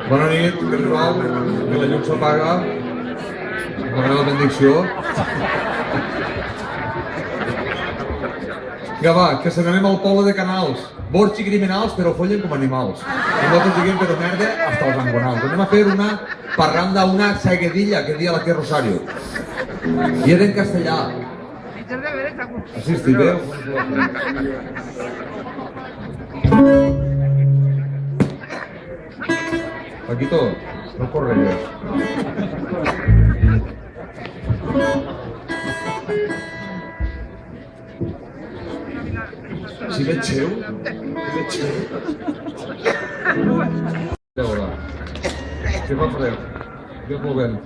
Bona nit, que Pau, que la llum s'apaga. Dóna la benedicció. Vinga, va, que se n'anem al poble de Canals. Bords i criminals, però follen com animals. I nosaltres diguem, però merda, hasta els angonals. Anem a fer una parranda, una seguidilla, que dia la que Rosario. I era en castellà. Així estic bé? Paquito, no corregues. Si veig seu? Hola. Què fa fred? Què plovent?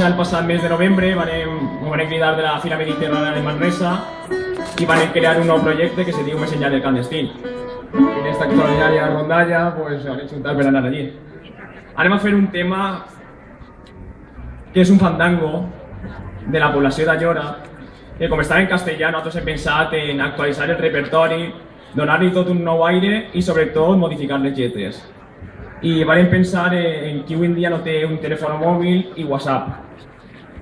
El passat mes de novembre vam cridar de la Fira Mediterrània de Manresa i van crear un nou projecte que se diu Més enllà del clandestí. En esta extraordinària rondalla pues, se van juntar per anar allí. Anem a fer un tema que és un fandango de la població d'Allora, que com estava en castellà nosaltres hem pensat en actualitzar el repertori, donar-li tot un nou aire i sobretot modificar les lletres. I vam pensar en qui avui en dia no té un telèfon mòbil i WhatsApp.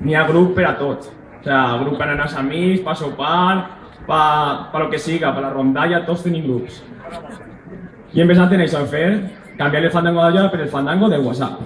N'hi ha grup per a tot. O sigui, grup per anar als amics, per sopar, per lo que siga, per la rondalla, tots tenim grups. I hem pensat en això, fer canviar el fandango d'Allora per el fandango de WhatsApp.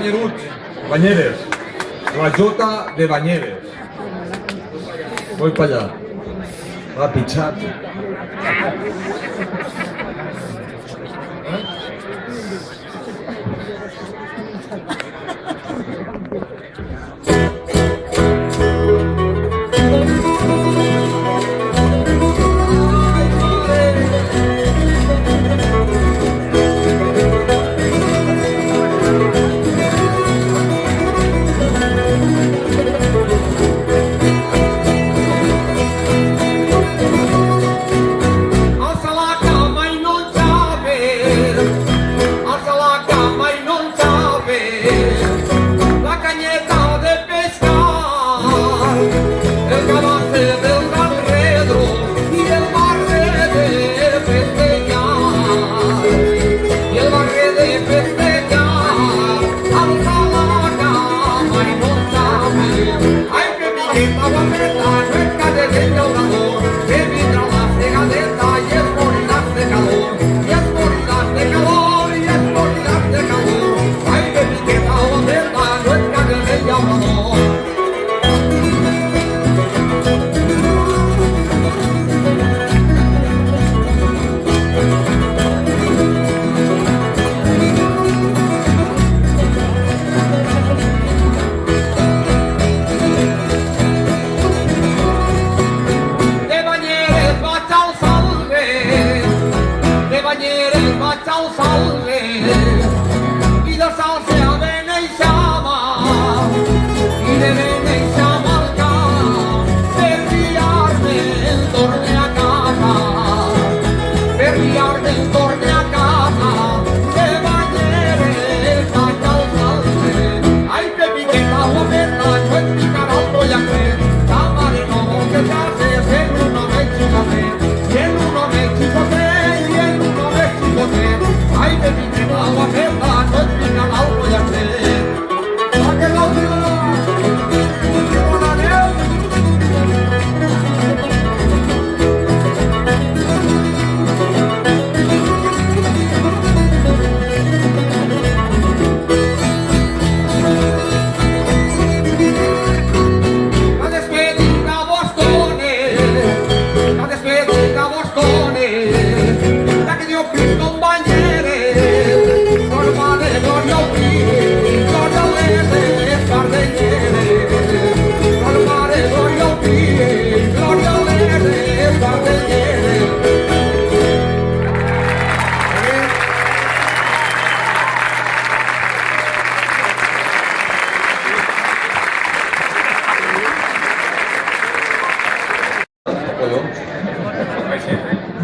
banyeruts, banyeres. La Jota de Banyeres. Voy para allá. Va pitjat.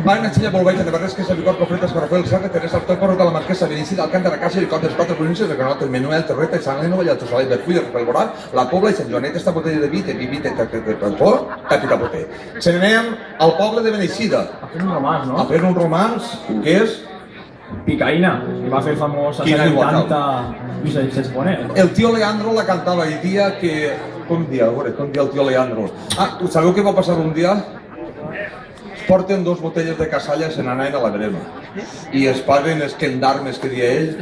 Van a molt baix de barres que se licor cofretes per fer el serra, tenés el topor de la marquesa Vinícius, del cant de la casa i el cont dels quatre províncies de Granota, el Menuel, Torreta, Sant Heleno, Vallatosala i Berfull, el Pelvorà, la Pobla i Sant Joanet, esta botella de vi, de vivit, de Pelfor, Tapitapoter. Se n'anem al poble de Beneixida. A fer un romàs, no? A fer un romàs, que és... Picaïna, que va fer famós a Quina ser igual, canta i s'exponer. El tio Leandro la cantava i dia que... Com dia, a veure, com dia el tio Leandro? Ah, sabeu què va passar un dia? Porten dos botelles de casallas en anaven a la verema i es paguen els gendarmes que dia ell,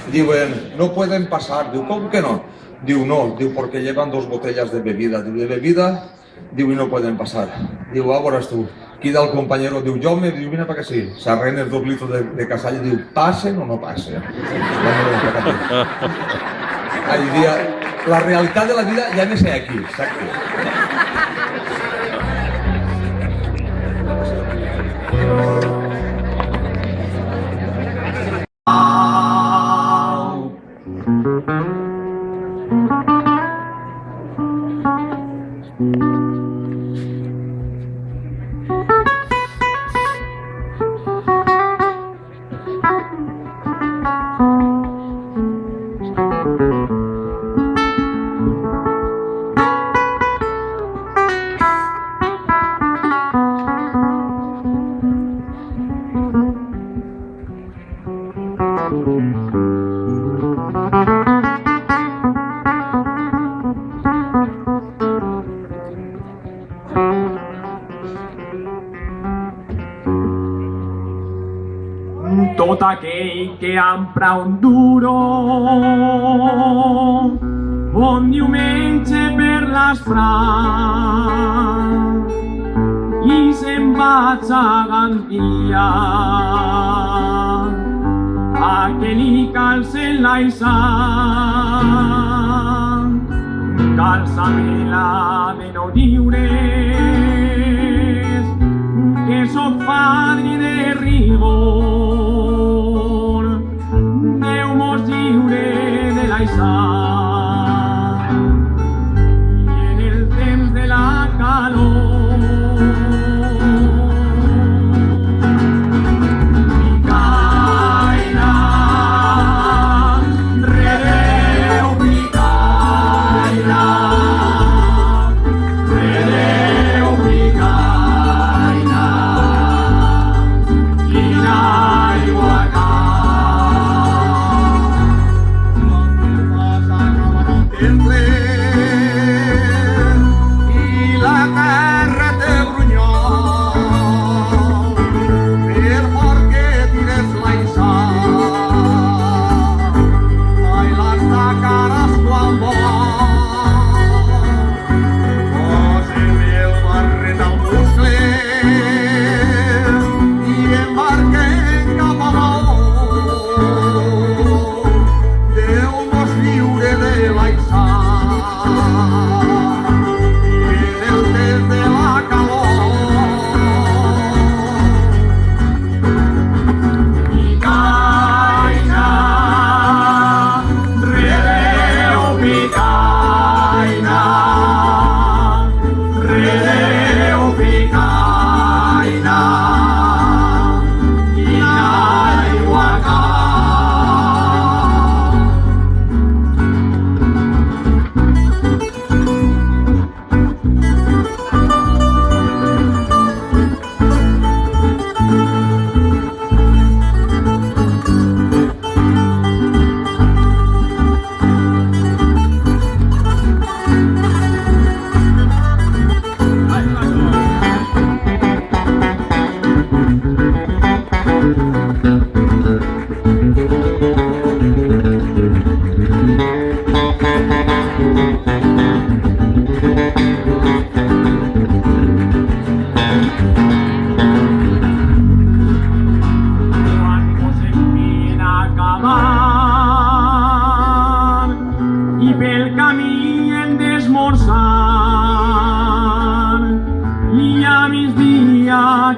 diuen, no pueden pasar, diu, com que no? Diu, no, diu, porque llevan dos botellas de bebida, diu, de bebida, diu, y no pueden pasar. Diu, ah, veuràs tu, queda el compañero, diu, jo me, diu, vine pa que sí, s'arren els 2 litros de casalla, diu, passen o no passen? Ahí dia, la realitat de la vida ja no sé aquí, exacte. tot aquell que empra un duro un diumenge per l'esprà i se'n vaig a Gandia a que li calcen l'aissant. Calça-me-la de no diures que soc padre de rigor. Déu mos lliure de l'aissant i en el temps de la calor.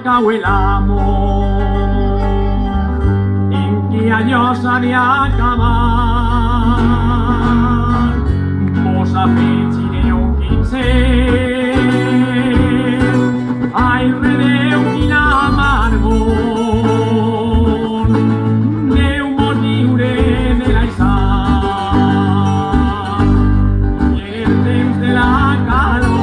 Cau l'amor en que allò s'ha d'acabar. Vos afegireu quinzet, ai, redeu quin amargor. Déu mos lliure de l'aissant i el temps de la calor.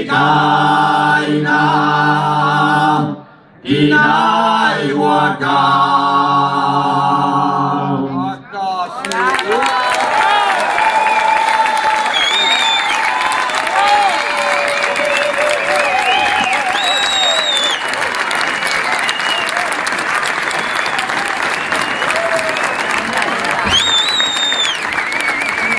Ikaina, Inai Waka.